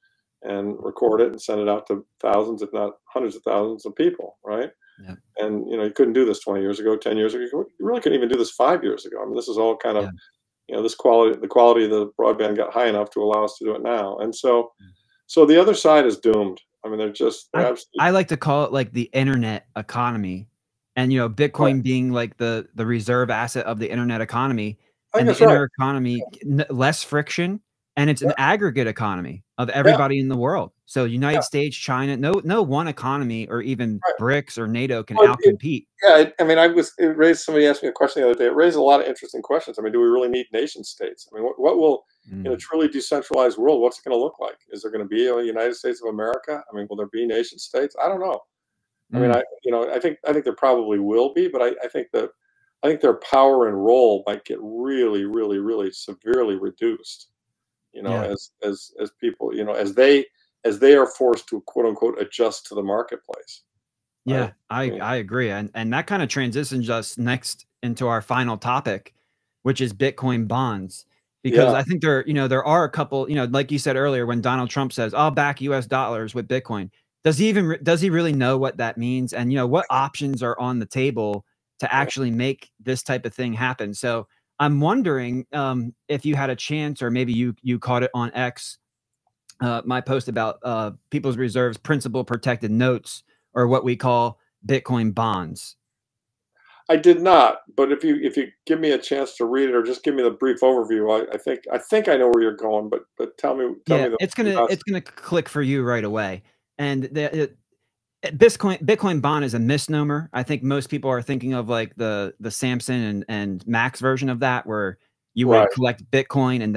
and record it and send it out to thousands, if not hundreds of thousands of people, right? Yeah. And you know, you couldn't do this 20 years ago, 10 years ago. You really couldn't even do this 5 years ago. I mean, this is all kind of, Yeah. you know, the quality of the broadband got high enough to allow us to do it now. And so, Mm. so the other side is doomed. I mean, they're absolutely I like to call it like the internet economy. And, you know, right. Bitcoin being like the reserve asset of the internet economy, I think and the that's right. inner economy, less friction, and it's Yeah, an aggregate economy of yeah, everybody in the world. So yeah. United States, China, no one economy or even Right. BRICS or NATO can Well, outcompete. I mean, it raised, somebody asked me a question the other day. It raised a lot of interesting questions. I mean, do we really need nation states? I mean, what will, in a Mm, truly decentralized world, what's it going to look like? Is there going to be a United States of America? I mean, will there be nation states? I don't know. I mean, mm, you know, I think there probably will be, but I think their power and role might get really, really, really severely reduced. You know, yeah. as people, you know, as they are forced to quote unquote adjust to the marketplace, right? Yeah, I mean, I agree, and that kinda transitions us next into our final topic, which is Bitcoin bonds, because yeah, I think there, you know, there are a couple, you know, like you said earlier, when Donald Trump says, "I'll back US dollars with Bitcoin," does he really know what that means? And, you know, what options are on the table to yeah. actually make this type of thing happen? So, I'm wondering, if you had a chance or maybe you caught it on X, my post about people's reserves principal protected notes, or what we call Bitcoin bonds. I did not, but if you give me a chance to read it or just give me the brief overview, I think I know where you're going, but tell Yeah, me the it's gonna click for you right away. And Bitcoin bond is a misnomer. I think most people are thinking of like the Samson and Max version of that, where you right. would collect Bitcoin and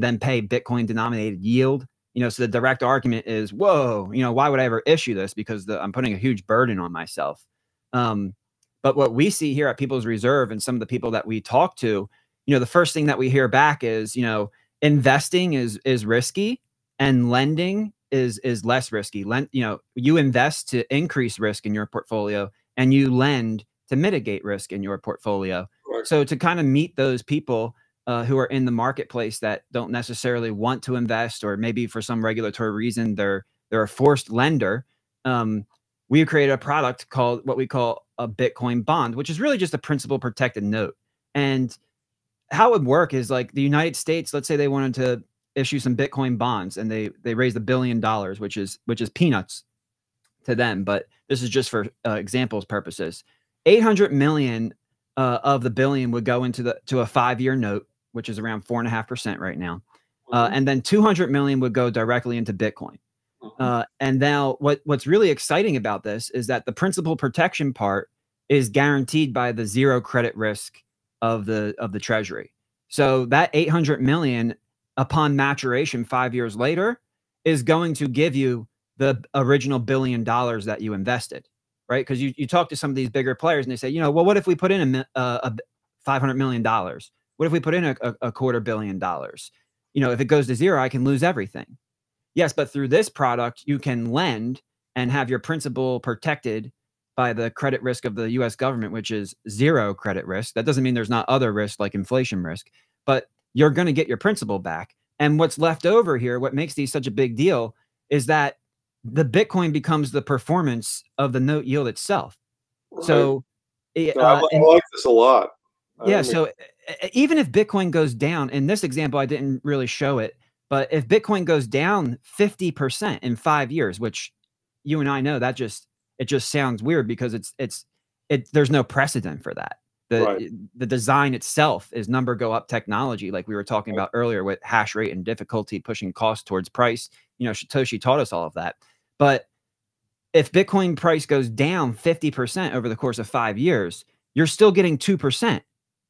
then pay Bitcoin denominated yield. You know, so the direct argument is, whoa, you know, why would I ever issue this? Because I'm putting a huge burden on myself. Um, but what we see here at People's Reserve and some of the people that we talk to, you know, the first thing that we hear back is, you know, investing is risky and lending is less risky. You know, you invest to increase risk in your portfolio and you lend to mitigate risk in your portfolio. Right. So to kind of meet those people who are in the marketplace that don't necessarily want to invest, or maybe for some regulatory reason they're a forced lender, we created a product called what we call a Bitcoin bond, which is really just a principal protected note. And how it would work is like the United States, let's say they wanted to issue some Bitcoin bonds and they raised $1 billion, which is peanuts to them, but this is just for examples purposes. 800 million of the billion would go into to a 5-year note, which is around 4.5% right now, Hmm. and then 200 million would go directly into Bitcoin. Hmm. And now what's really exciting about this is that the principal protection part is guaranteed by the 0 credit risk of the treasury. So that 800 million, upon maturation 5 years later is going to give you the original $1 billion that you invested, right? Because you talk to some of these bigger players and they say, you know, well, what if we put in a $500 million? What if we put in a $250 million? You know, if it goes to zero, I can lose everything. Yes, but through this product, you can lend and have your principal protected by the credit risk of the US government, which is zero credit risk. That doesn't mean there's not other risks like inflation risk, but you're going to get your principal back. And what's left over here, what makes these such a big deal, is that the Bitcoin becomes the performance of the note yield itself. Right. So, no, I like this a lot. Yeah. So even if Bitcoin goes down, in this example, I didn't really show it, but if Bitcoin goes down 50% in 5 years, which you and I know that it just sounds weird because there's no precedent for that. The design itself is number go up technology, like we were talking about earlier with hash rate and difficulty pushing cost towards price. You know, Satoshi taught us all of that. But if Bitcoin price goes down 50% over the course of 5 years, you're still getting 2%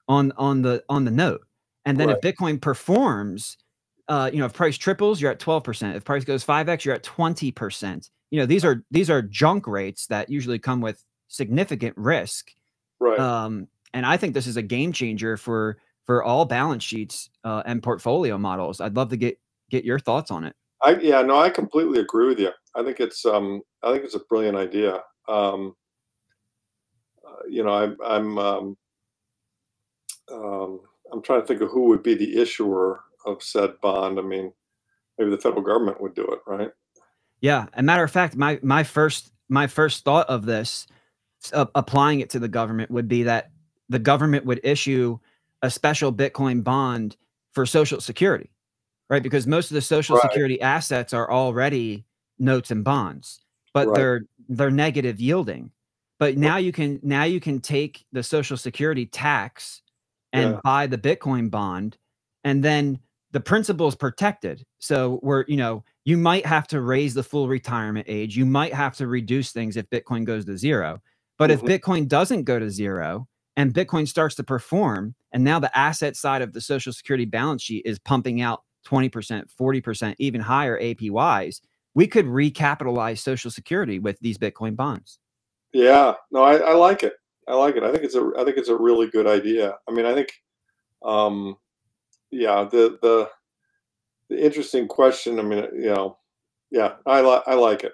on the note. And then if Bitcoin performs, you know, if price triples, you're at 12%. If price goes 5x, you're at 20%. You know, these are junk rates that usually come with significant risk. Right. And I think this is a game changer for all balance sheets and portfolio models. I'd love to get your thoughts on it. Yeah, no, I completely agree with you. I think it's a brilliant idea. You know, I'm trying to think of who would be the issuer of said bond. I mean, maybe the federal government would do it, right? Yeah. As a matter of fact, my first thought of this, applying it to the government, would be that the government would issue a special Bitcoin bond for Social Security, right? Because most of the Social Security assets are already notes and bonds, but they're negative yielding. But now you can take the Social Security tax and buy the Bitcoin bond, and then the principal is protected. So you know, you might have to raise the full retirement age. You might have to reduce things if Bitcoin goes to zero. But if Bitcoin doesn't go to zero and Bitcoin starts to perform, and now the asset side of the Social Security balance sheet is pumping out 20%, 40%, even higher APYs, we could recapitalize Social Security with these Bitcoin bonds. Yeah, no, I like it. I like it. I think it's a really good idea. I mean, I think, yeah, the interesting question. I mean, you know, yeah, I like it.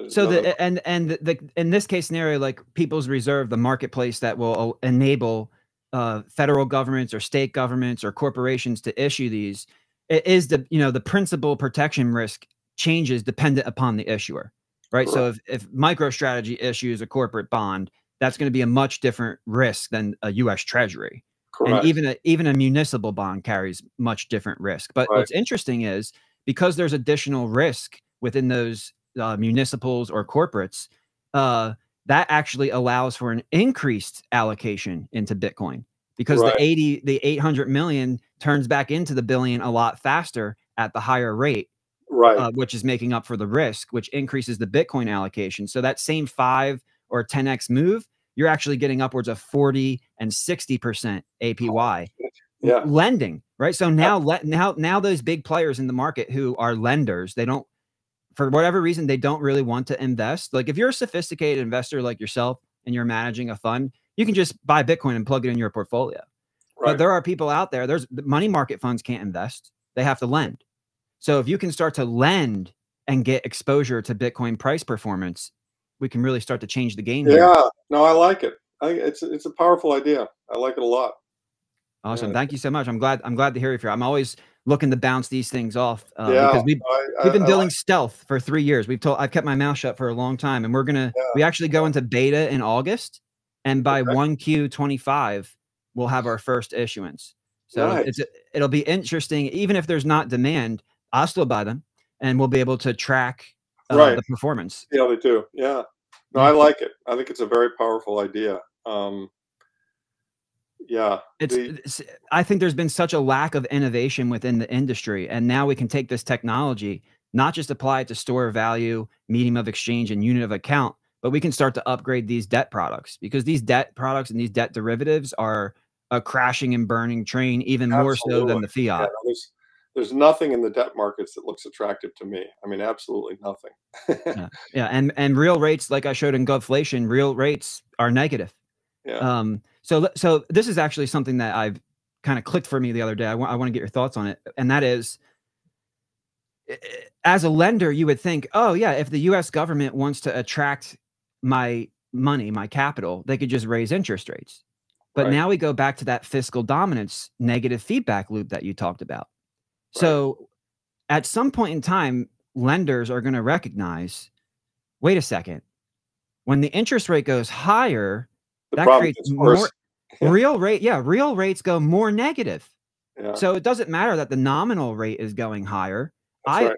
So in this case scenario, like People's Reserve, the marketplace that will enable federal governments or state governments or corporations to issue these, it is the principal protection risk changes dependent upon the issuer, right? So if MicroStrategy issues a corporate bond, that's going to be a much different risk than a U.S. Treasury. And even a municipal bond carries much different risk. But what's interesting is, because there's additional risk within those municipals or corporates, that actually allows for an increased allocation into Bitcoin, because the 800 million turns back into the billion a lot faster at the higher rate, which is making up for the risk, which increases the Bitcoin allocation. So that same 5 or 10x move, you're actually getting upwards of 40 and 60% APY lending, right? So now those big players in the market who are lenders, they don't, for whatever reason, they don't really want to invest. Like if you're a sophisticated investor like yourself and you're managing a fund, you can just buy Bitcoin and plug it in your portfolio. But there are people out there, the money market funds can't invest. They have to lend. So if you can start to lend and get exposure to Bitcoin price performance, we can really start to change the game here. Yeah, no, I like it. It's a powerful idea. I like it a lot. Awesome. Yeah. Thank you so much. I'm glad to hear it. I'm always looking to bounce these things off because we've been building stealth for 3 years. I've kept my mouth shut for a long time, and we actually go into beta in August, and by 1Q25 we'll have our first issuance. So it'll be interesting. Even if there's not demand, I'll still buy them, and we'll be able to track the performance. Yeah, they do. Yeah. No, I like it. I think it's a very powerful idea. Yeah. I think there's been such a lack of innovation within the industry, and now we can take this technology, not just apply it to store of value, medium of exchange, and unit of account, but we can start to upgrade these debt products, because these debt products and these debt derivatives are a crashing and burning train, even more so than the fiat. there's nothing in the debt markets that looks attractive to me. I mean, absolutely nothing. Yeah, yeah, and real rates, like I showed in Godflation, real rates are negative. Yeah. So this is actually something that I've kind of clicked for me the other day. I want to get your thoughts on it, and that is, as a lender, you would think, oh yeah, if the U.S. government wants to attract my money, my capital, they could just raise interest rates. But Right. now we go back to that fiscal dominance negative feedback loop that you talked about. Right. So at some point in time, lenders are going to recognize, wait a second, when the interest rate goes higher, The that problem creates gets more worse. Yeah. real rates go more negative. Yeah. So it doesn't matter that the nominal rate is going higher. That's right.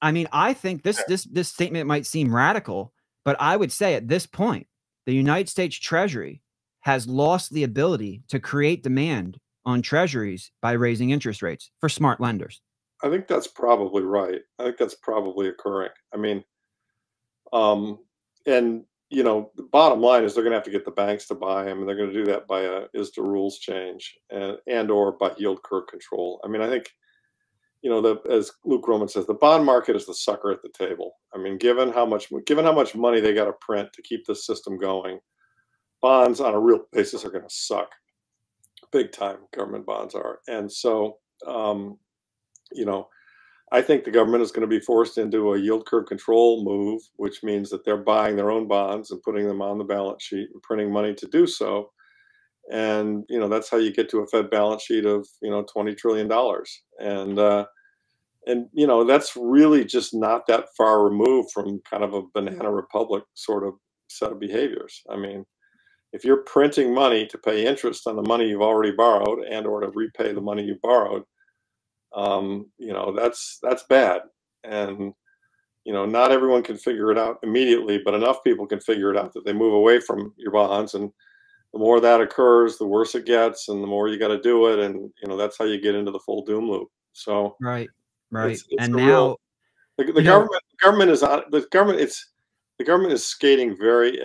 I mean, I think this statement might seem radical, but I would say at this point, the United States Treasury has lost the ability to create demand on treasuries by raising interest rates for smart lenders. I think that's probably right. I think that's probably occurring. I mean, um, and the bottom line is they're going to have to get the banks to buy them, and they're going to do that by a ISDA rules change and or by yield curve control. I mean, I think as Luke Roman says, the bond market is the sucker at the table. I mean, given how much money they got to print to keep this system going, bonds on a real basis are going to suck big time. Government bonds are, and so I think the government is going to be forced into a yield curve control move, which means that they're buying their own bonds and putting them on the balance sheet and printing money to do so. And that's how you get to a Fed balance sheet of $20 trillion. And that's really just not that far removed from kind of a banana republic sort of set of behaviors. I mean, if you're printing money to pay interest on the money you've already borrowed and or to repay the money you borrowed, that's bad. And not everyone can figure it out immediately, but enough people can figure it out that they move away from your bonds. And the more that occurs, the worse it gets, and the more you got to do it. And that's how you get into the full doom loop. So Right. it's And a real now the government is on the government. The government is skating very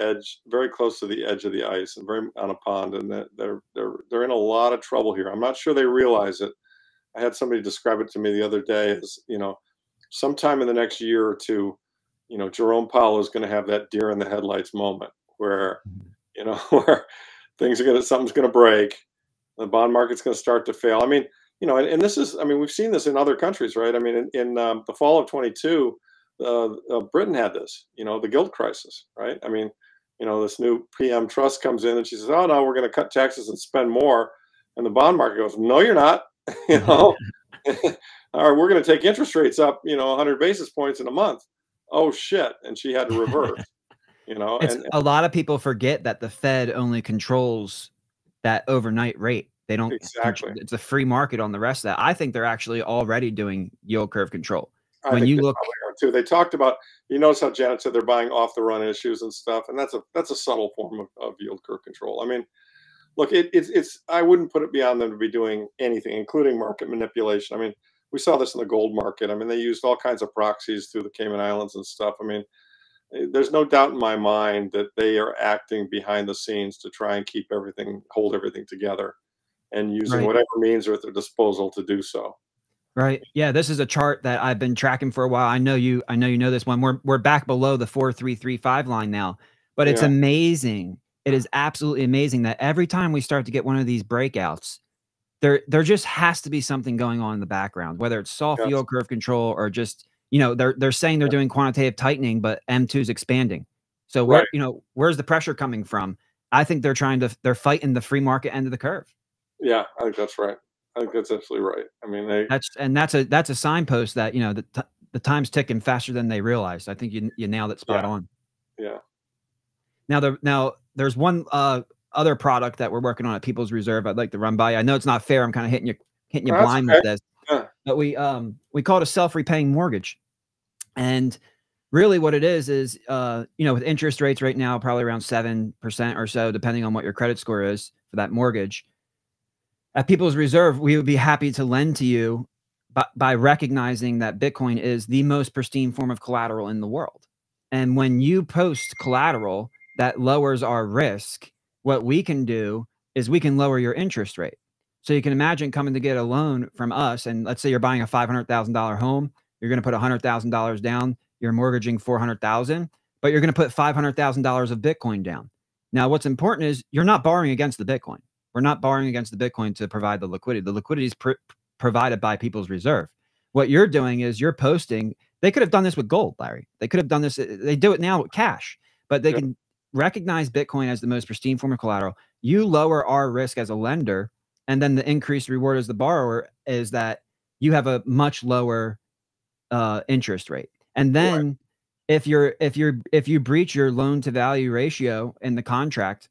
close to the edge of the ice, and very on a pond, and that they're in a lot of trouble here. I'm not sure they realize it. I had somebody describe it to me the other day as, sometime in the next year or two, Jerome Powell is going to have that deer in the headlights moment where, where something's going to break. The bond market's going to start to fail. I mean, and this is, I mean, we've seen this in other countries, right? I mean, in the fall of 22, Britain had this, the gilt crisis, right? I mean, this new PM Trust comes in and she says, oh no, we're going to cut taxes and spend more. And the bond market goes, no, you're not. All right, we're going to take interest rates up, 100 basis points in a month. Oh shit. And she had to reverse, and a lot of people forget that the Fed only controls that overnight rate. They don't exactly. It's a free market on the rest of that. I think they're actually already doing yield curve control. I When think you they look, probably are too. They talked about, you notice how Janet said they're buying off the run issues and stuff. And that's a subtle form of yield curve control. I mean, look, it's I wouldn't put it beyond them to be doing anything, including market manipulation. I mean, we saw this in the gold market. I mean, they used all kinds of proxies through the Cayman Islands and stuff. I mean, there's no doubt in my mind that they are acting behind the scenes to try and hold everything together, and using right, whatever means are at their disposal to do so. right. Yeah, this is a chart that I've been tracking for a while. I know you know this one. We're back below the 4335 line now, but it's Yeah. amazing. It is absolutely amazing that every time we start to get one of these breakouts, there just has to be something going on in the background, whether it's soft Yes. yield curve control or just, they're saying they're doing quantitative tightening, but M2 is expanding. So Right. where's the pressure coming from? I think they're fighting the free market end of the curve. Yeah, I think that's right. I think that's absolutely right. I mean, That's a signpost that, the time's ticking faster than they realize. I think you nailed it spot on. Yeah. Now there's one other product that we're working on at People's Reserve I'd like to run by you. I know it's not fair. I'm kind of hitting you Well, blind okay. with this. Yeah. But we call it a self-repaying mortgage. And really what it is, with interest rates right now, probably around 7% or so, depending on what your credit score is for that mortgage. At People's Reserve, we would be happy to lend to you by recognizing that Bitcoin is the most pristine form of collateral in the world. And when you post collateral that lowers our risk, what we can do is we can lower your interest rate. So you can imagine coming to get a loan from us, and let's say you're buying a $500,000 home, you're going to put $100,000 down, you're mortgaging 400,000, but you're going to put $500,000 of Bitcoin down. Now, what's important is you're not borrowing against the Bitcoin. We're not borrowing against the Bitcoin to provide the liquidity. The liquidity is provided by people's reserve. What you're doing is you're posting. They could have done this with gold, Larry. They could have done this. They do it now with cash, but they can recognize Bitcoin as the most pristine form of collateral. You lower our risk as a lender, and then the increased reward as the borrower is that you have a much lower interest rate. And then if you breach your loan to value ratio in the contract,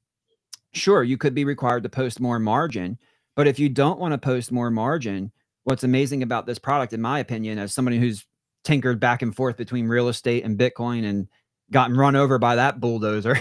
sure, you could be required to post more margin. But if you don't want to post more margin, what's amazing about this product, in my opinion, as somebody who's tinkered back and forth between real estate and Bitcoin and gotten run over by that bulldozer,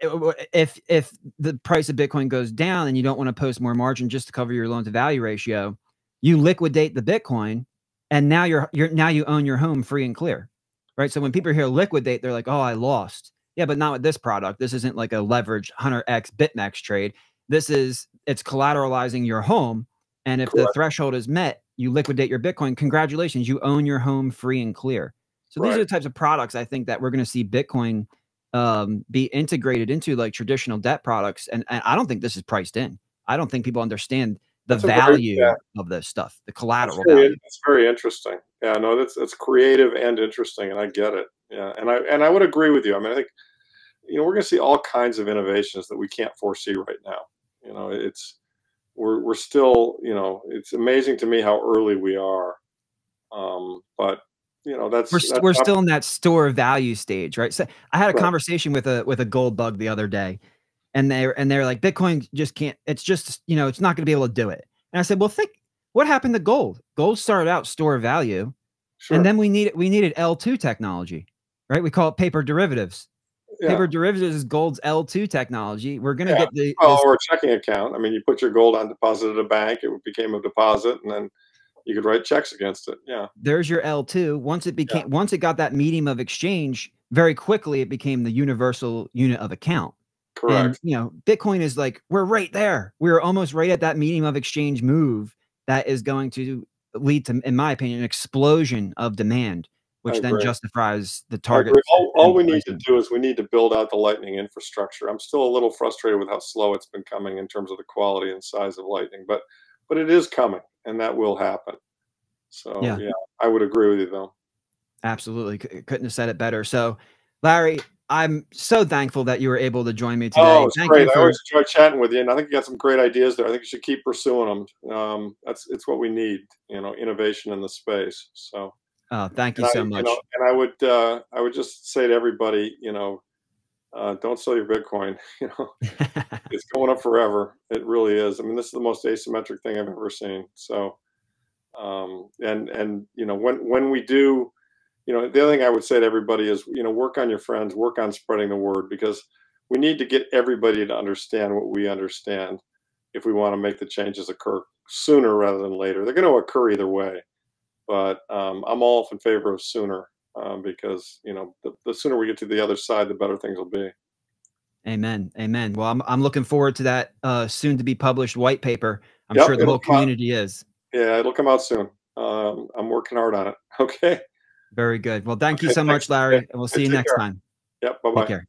if the price of Bitcoin goes down and you don't want to post more margin just to cover your loan to value ratio, you liquidate the Bitcoin, and now you own your home free and clear, right? So when people hear liquidate, they're like, oh, I lost. Yeah, but not with this product. This isn't like a leveraged 100x BitMEX trade. It's collateralizing your home. And if the threshold is met, you liquidate your Bitcoin. Congratulations, you own your home free and clear. So these are the types of products I think that we're going to see Bitcoin be integrated into, like traditional debt products. And I don't think this is priced in. I don't think people understand the value of this stuff, the collateral value. It's very interesting. Yeah, no, that's creative and interesting, and I get it. Yeah, and I would agree with you. I mean, I think, we're going to see all kinds of innovations that we can't foresee right now. We're still, it's amazing to me how early we are. But we're still in that store value stage, right? So I had a conversation with a gold bug the other day, and they're like, Bitcoin just can't. It's just, it's not going to be able to do it. And I said, well, think what happened to gold. Gold started out store value, and then we needed L2 technology, right? We call it paper derivatives. Paper derivatives is gold's L2 technology. We're going to get or a checking account. I mean, you put your gold on deposit at a bank, it became a deposit, and then you could write checks against it. Yeah. There's your L2. Once it got that medium of exchange, very quickly it became the universal unit of account. Correct. And Bitcoin is like, we're right there. We're almost right at that medium of exchange move that is going to lead to, in my opinion, an explosion of demand, which then justifies the target. All we need to do is we need to build out the Lightning infrastructure. I'm still a little frustrated with how slow it's been coming in terms of the quality and size of Lightning, but it is coming, and that will happen. So yeah, I would agree with you though. Absolutely. Couldn't have said it better. So Larry, I'm so thankful that you were able to join me today. Oh, it's great. I always enjoy chatting with you, and I think you got some great ideas there. I think you should keep pursuing them. It's what we need, innovation in the space. So thank you so much. And I would just say to everybody, don't sell your Bitcoin. It's going up forever. It really is. I mean, this is the most asymmetric thing I've ever seen. So, when we do, the other thing I would say to everybody is, work on your friends, work on spreading the word, because we need to get everybody to understand what we understand if we want to make the changes occur sooner rather than later. They're going to occur either way, but I'm all in favor of sooner, because the sooner we get to the other side, the better things will be. Amen. Amen. Well, I'm looking forward to that soon to be published white paper. I'm sure the whole community is. Yeah, it'll come out soon. I'm working hard on it. Okay. Very good. Well, thank you so much, Larry, and we'll see you next time. Yep. Bye-bye. Take care.